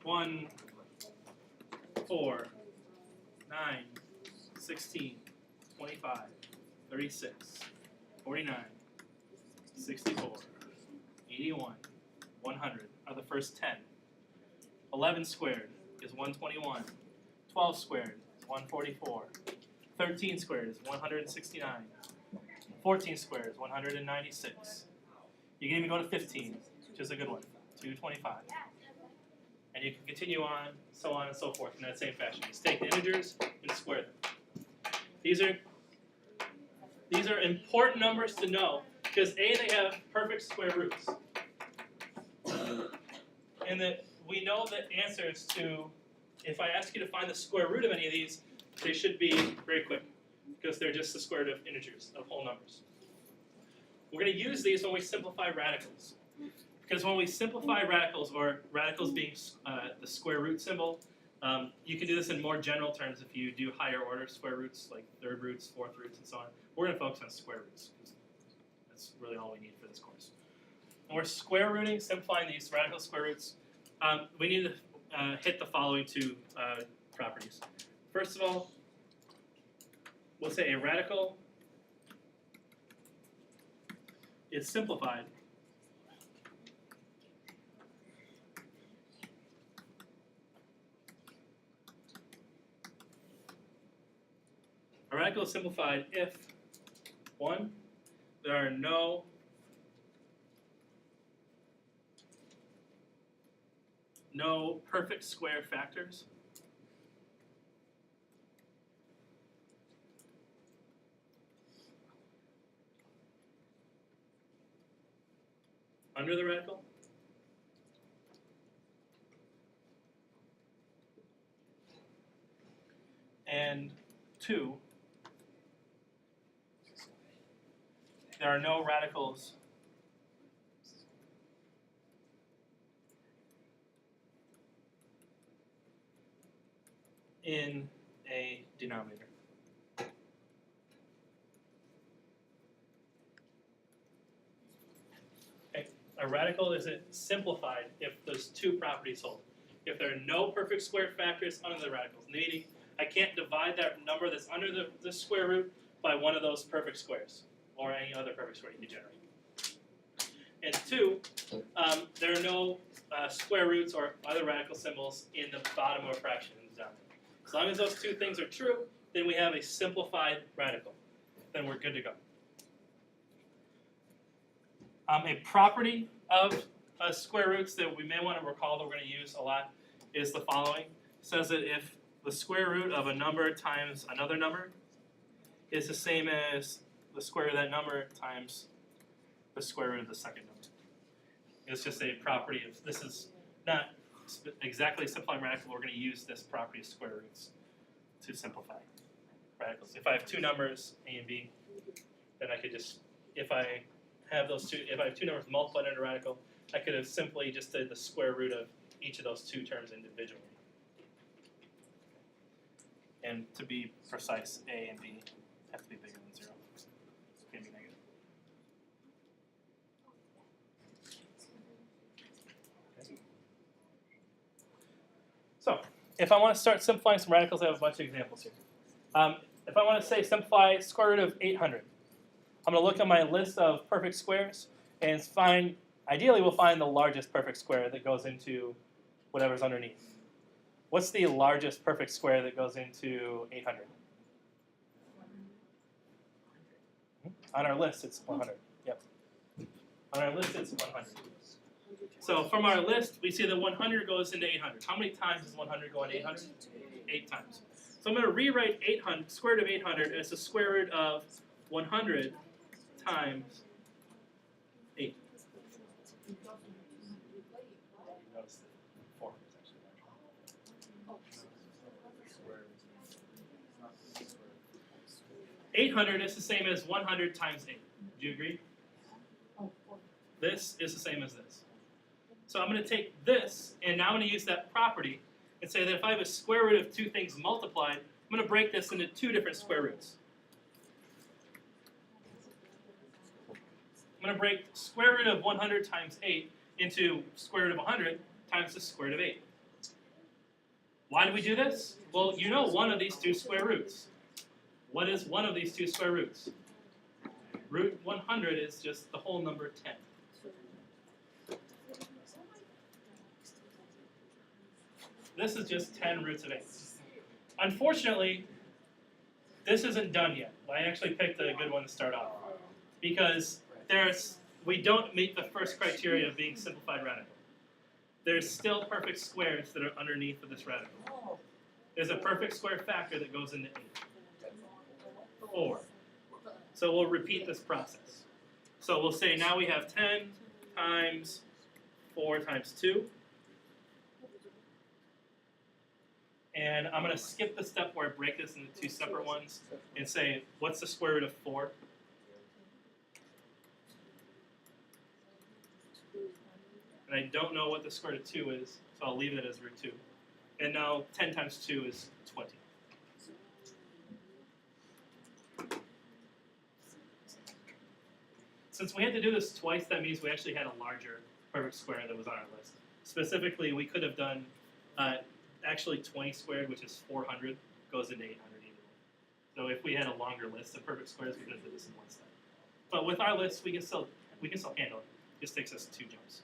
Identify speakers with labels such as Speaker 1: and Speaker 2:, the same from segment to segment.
Speaker 1: 1, 4, 9, 16, 25, 36, 49, 64, 81, 100 are the first 10. 11 squared is 121. 12 squared is 144. 13 squared is 169. 14 squared is 196. You can even go to 15, which is a good one, 225. And you can continue on and so forth in that same fashion. Just take the integers and square them. These are important numbers to know because A, they have perfect square roots. And that we know the answers to, if I ask you to find the square root of any of these, they should be very quick because they're just the square root of integers, of whole numbers. We're going to use these when we simplify radicals. Because when we simplify radicals, or radicals being the square root symbol, you can do this in more general terms if you do higher order square roots, like third roots, fourth roots, and so on. We're going to focus on square roots, because that's really all we need for this course. When we're square rooting, simplifying these radical square roots, we need to hit the following two properties. First of all, we'll say a radical is simplified a radical is simplified if, one, there are no perfect square factors. Under the radical. And two, there are no radicals in a denominator. Okay. A radical is simplified if those two properties hold. If there are no perfect square factors under the radicals, meaning I can't divide that number that's under the square root by one of those perfect squares, or any other perfect square you can generate. And two, there are no square roots or other radical symbols in the bottom of a fraction in the denominator. As long as those two things are true, then we have a simplified radical. Then we're good to go. A property of square roots that we may want to recall that we're going to use a lot is the following. It says that if the square root of a number times another number is the same as the square root of that number times the square root of the second number. It's just a property of, this is not exactly simplifying radical, we're going to use this property of square roots to simplify radicals. If I have two numbers, A and B, then I could just, if I have two numbers multiplied into a radical, I could have simply just did the square root of each of those two terms individually. And to be precise, A and B have to be bigger than 0. It can't be negative. Okay. So, if I want to start simplifying some radicals, I have a bunch of examples here. If I want to say simplify square root of 800, I'm going to look at my list of perfect squares and find, ideally we'll find the largest perfect square that goes into whatever's underneath. What's the largest perfect square that goes into 800? On our list, it's 100. Yep. On our list, it's 100. So from our list, we see that 100 goes into 800. How many times does 100 go into 800? 8 times. So I'm going to rewrite 800, square root of 800 as the square root of 100 times 8. 800 is the same as 100 times 8. Do you agree? This is the same as this. So I'm going to take this, and now I'm going to use that property and say that if I have a square root of two things multiplied, I'm going to break this into two different square roots. I'm going to break square root of 100 times 8 into square root of 100 times the square root of 8. Why do we do this? Well, you know one of these two square roots. What is one of these two square roots? Root 100 is just the whole number 10. This is just 10 roots of 8. Unfortunately, this isn't done yet. I actually picked a good one to start off because we don't meet the first criteria of being simplified radical. There's still perfect squares that are underneath of this radical. There's a perfect square factor that goes into 8. 4. So we'll repeat this process. So we'll say now we have 10 times 4 times 2. And I'm going to skip the step where I break this into two separate ones and say, what's the square root of 4? And I don't know what the square root of 2 is, so I'll leave it as root 2. And now 10 times 2 is 20. Since we had to do this twice, that means we actually had a larger perfect square that was on our list. Specifically, we could have done actually 20 squared, which is 400, goes into 800 even. So if we had a longer list of perfect squares, we could have done this in one step. But with our list, we can still handle it. It just takes us 2 jumps.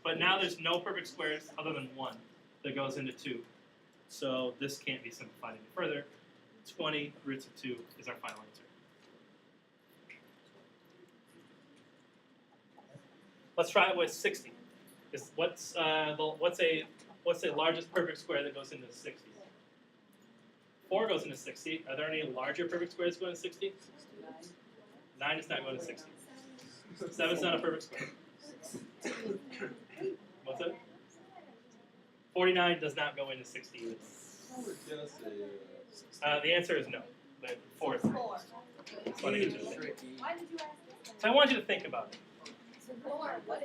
Speaker 1: But now there's no perfect squares other than 1 that goes into 2. So this can't be simplified any further. 20 roots of 2 is our final answer. Let's try it with 60. What's the largest perfect square that goes into 60? 4 goes into 60. Are there any larger perfect squares going to 60? 9 is not going to 60. 7 is not a perfect square. What's it? 49 does not go into 60 either. The answer is no. But 4 is
Speaker 2: Four.
Speaker 1: So I think it's
Speaker 2: Why did you ask this?
Speaker 1: So I want you to think about it.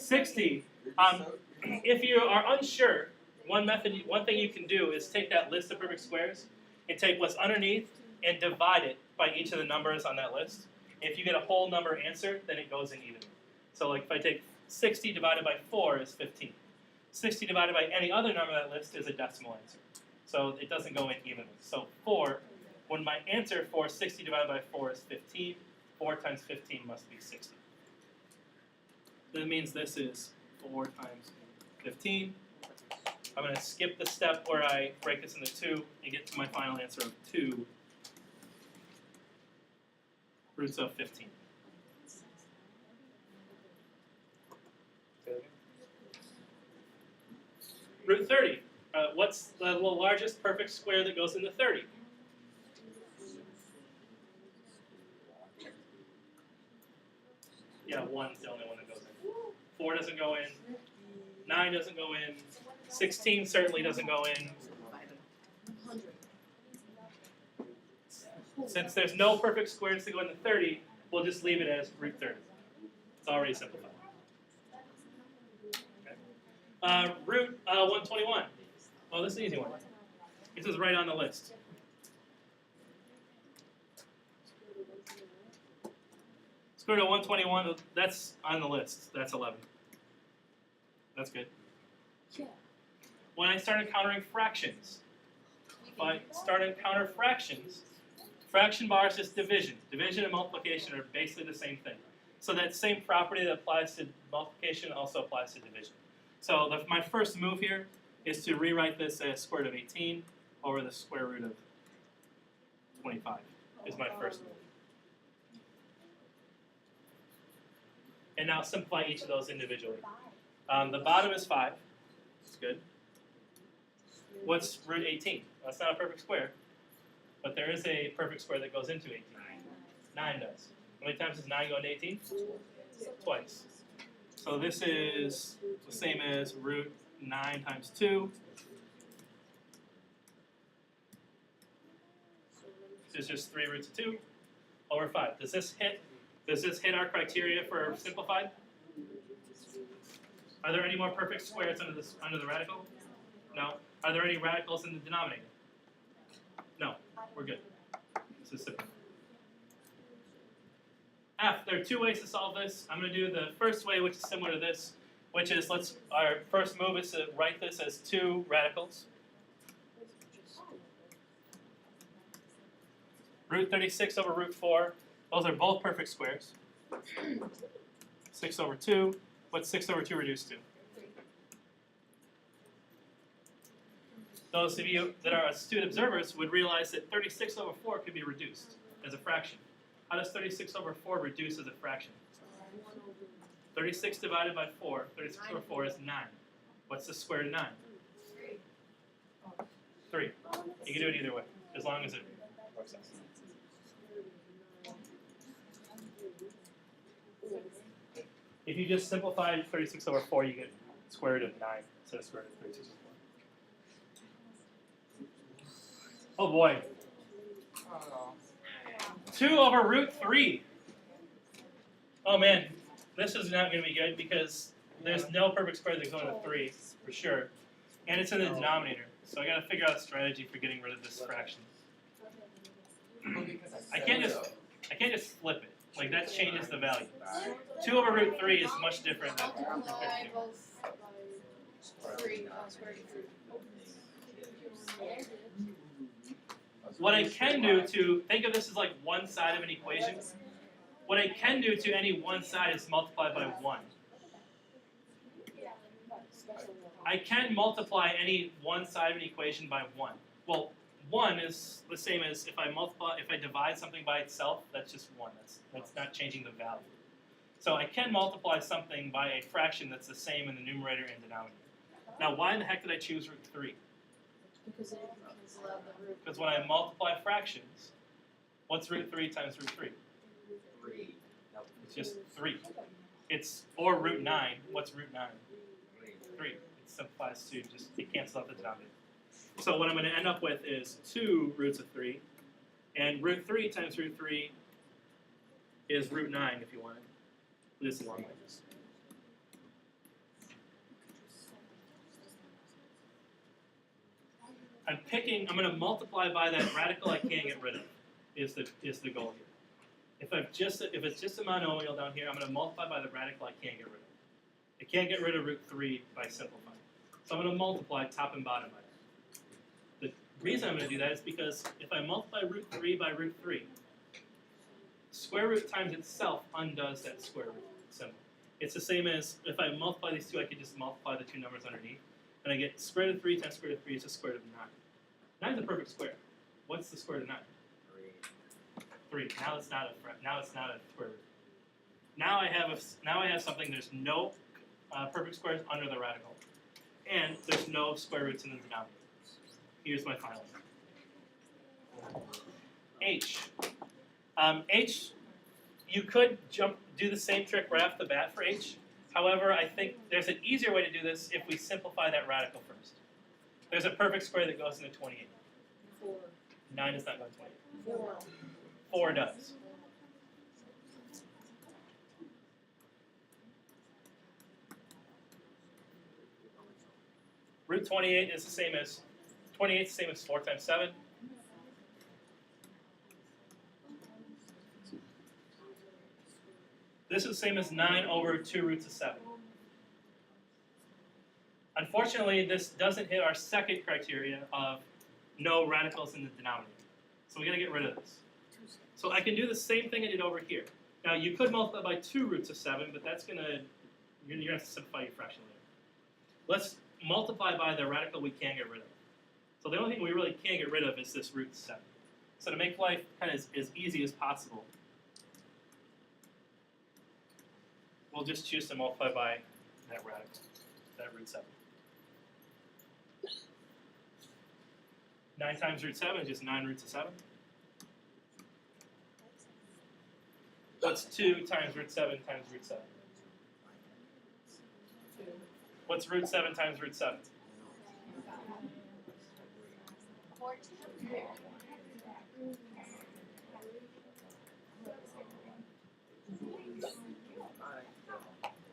Speaker 1: 60. If you are unsure, one thing you can do is take that list of perfect squares and take what's underneath and divide it by each of the numbers on that list. If you get a whole number answer, then it goes in evenly. So like if I take 60 divided by 4 is 15. 60 divided by any other number on that list is a decimal answer. So it doesn't go in evenly. So 4, when my answer for 60 divided by 4 is 15, 4 times 15 must be 60. That means this is 4 times 15. I'm going to skip the step where I break this into 2 and get to my final answer of 2 roots of 15. Root 30. What's the largest perfect square that goes into 30? Yeah, 1's the only one that goes in. 4 doesn't go in. 9 doesn't go in. 16 certainly doesn't go in. Since there's no perfect squares to go into 30, we'll just leave it as root 30. It's already simplified. Okay. Root 121. Well, this is an easy one. This is right on the list. Square root of 121, that's on the list. That's 11. That's good.
Speaker 2: Yeah.
Speaker 1: When I start encountering fractions, fraction bar is just division. Division and multiplication are basically the same thing. So that same property that applies to multiplication also applies to division. So my first move here is to rewrite this as square root of 18 over the square root of 25 is my first move. And now simplify each of those individually. The bottom is 5. That's good. What's root 18? Well, that's not a perfect square. But there is a perfect square that goes into 18. 9 does. How many times does 9 go into 18? Twice. So this is the same as root 9 times 2. This is just 3 roots of 2 over 5. Does this hit our criteria for simplified? Are there any more perfect squares under the radical? No. Are there any radicals in the denominator? No. We're good. This is simple. F. There are 2 ways to solve this. I'm going to do the first way, which is similar to this, which is our first move is to write this as 2 radicals. Root 36 over root 4. Those are both perfect squares. 6 over 2. What's 6 over 2 reduced to? Those of you that are astute observers would realize that 36 over 4 can be reduced as a fraction. How does 36 over 4 reduce as a fraction? 36 divided by 4, 36 over 4 is 9. What's the square root of 9? 3. You can do it either way, as long as it works out. If you just simplify 36 over 4, you get square root of 9 instead of square root of 36 over 4. Oh boy. 2 over root 3. Oh man, this is not going to be good because there's no perfect square that's going to 3 for sure, and it's in the denominator. So I got to figure out a strategy for getting rid of this fraction. I can't just flip it. Like that changes the value. 2 over root 3 is much different than root 3. What I can do to think of this as like one side of an equation, what I can do to any one side is multiply by 1. I can multiply any one side of an equation by 1. Well, 1 is the same as if I divide something by itself, that's just 1. That's not changing the value. So I can multiply something by a fraction that's the same in the numerator and denominator. Now, why in the heck did I choose root 3? Because when I multiply fractions, what's root 3 times root 3?
Speaker 3: 3.
Speaker 1: It's just 3. Or root 9. What's root 9? 3. It simplifies to just, it cancels out the denominator. So what I'm going to end up with is 2 roots of 3. And root 3 times root 3 is root 9 if you want it. This is long like this. I'm going to multiply by that radical I can't get rid of, is the goal here. If it's just a monomial down here, I'm going to multiply by the radical I can't get rid of. I can't get rid of root 3 by simplifying. So I'm going to multiply top and bottom by it. The reason I'm going to do that is because if I multiply root 3 by root 3, square root times itself undoes that square root symbol. It's the same as if I multiply these two, I could just multiply the two numbers underneath. And I get square root of 3 times square root of 3 is the square root of 9. 9 is a perfect square. What's the square root of 9? 3. Now it's not a square root. Now I have something. There's no perfect squares under the radical, and there's no square roots in the denominator. Here's my final one. H. H. You could do the same trick right off the bat for H. However, I think there's an easier way to do this if we simplify that radical first. There's a perfect square that goes into 28.
Speaker 2: 4.
Speaker 1: 9 does not go into 28.
Speaker 2: 4.
Speaker 1: 4 does. Root 28 is the same as 28 is the same as 4 times 7. This is the same as 9 over 2 roots of 7. Unfortunately, this doesn't hit our second criteria of no radicals in the denominator. So we got to get rid of this. So I can do the same thing I did over here. Now you could multiply by 2 roots of 7, but that's you're gonna have to simplify your fraction later. Let's multiply by the radical we can't get rid of. So the only thing we really can't get rid of is this root 7. So to make life kind of as easy as possible, we'll just choose to multiply by that radical, that root 7. 9 times root 7 is just 9 roots of 7. What's 2 times root 7 times root 7? What's root 7 times root 7?
Speaker 2: 14.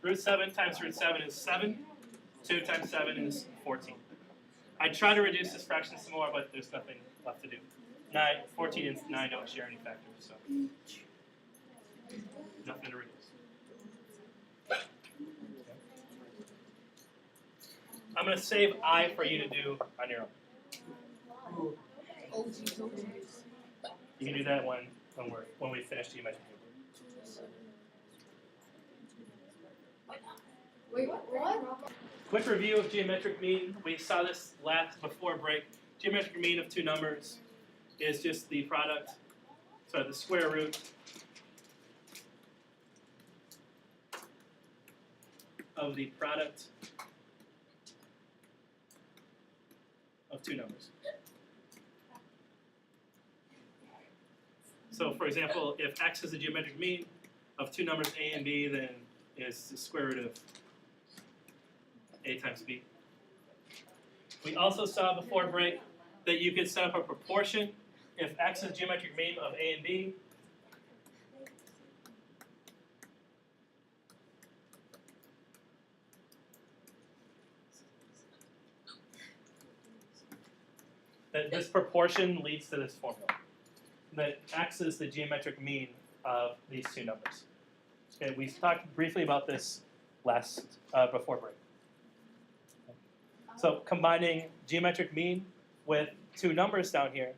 Speaker 1: Root 7 times root 7 is 7. 2 times 7 is 14. I'd try to reduce this fraction some more, but there's nothing left to do. 14 and 9 don't share any factors, so nothing to reduce. I'm going to save I for you to do on your own. You can do that when we finish geometric mean.
Speaker 2: Wait, what?
Speaker 1: Quick review of geometric mean. We saw this before break. Geometric mean of two numbers is just the product, the square root of the product of two numbers. So for example, if x is the geometric mean of two numbers a and b, then is the square root of a times b. We also saw before break that you could set up a proportion if x is geometric mean of a and b. That this proportion leads to this formula. That x is the geometric mean of these two numbers. Okay, we talked briefly about this before break. So combining geometric mean with two numbers down here,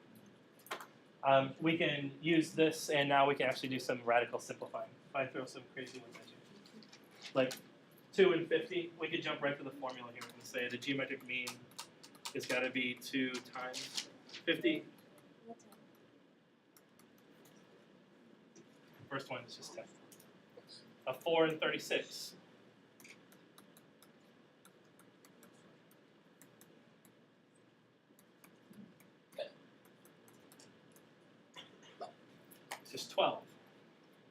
Speaker 1: we can use this, and now we can actually do some radical simplifying. If I throw some crazy ones at you, like 2 and 50, we could jump right to the formula here and say the geometric mean has got to be 2 times 50. First one is just 10. A 4 and 36. It's just 12.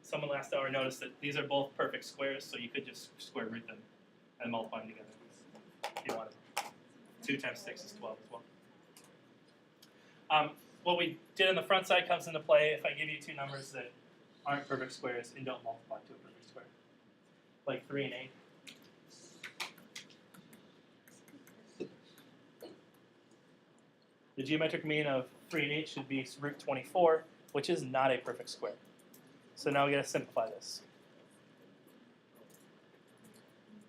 Speaker 1: Someone last hour noticed that these are both perfect squares, so you could just square root them and multiply them together if you wanted. 2 times 6 is 12 as well. What we did on the front side comes into play if I give you two numbers that aren't perfect squares and don't multiply to a perfect square, like 3 and 8. The geometric mean of 3 and 8 should be root 24, which is not a perfect square. So now we got to simplify this.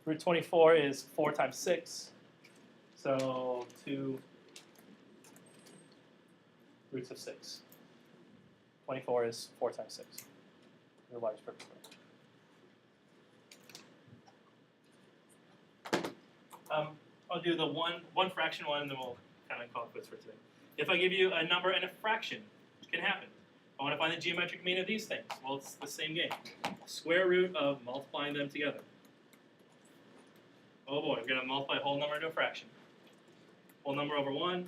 Speaker 1: Root 24 is 4 times 6, so 2 roots of 6. 24 is 4 times 6. The largest perfect square. I'll do the one fraction one, and then we'll kind of call it quits for today. If I give you a number and a fraction, it can happen. I want to find the geometric mean of these things. Well, it's the same game. Square root of multiplying them together. Oh boy, we're going to multiply a whole number into a fraction. Whole number over 1,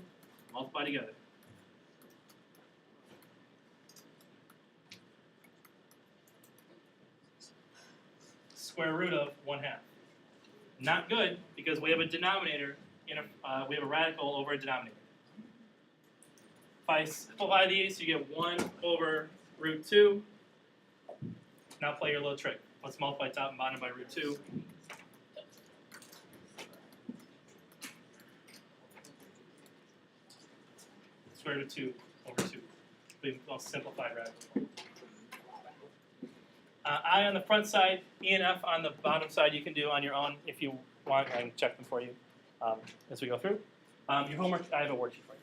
Speaker 1: multiply together. Square root of 1/2. Not good, because we have a denominator, we have a radical over a denominator. If I simplify these, you get 1 over root 2. Now play your little trick. Let's multiply top and bottom by root 2. Square root of 2 over 2. We've simplified radical. I on the front side, E and F on the bottom side you can do on your own if you want. I can check them for you as we go through. Your homework, I have a worksheet for you.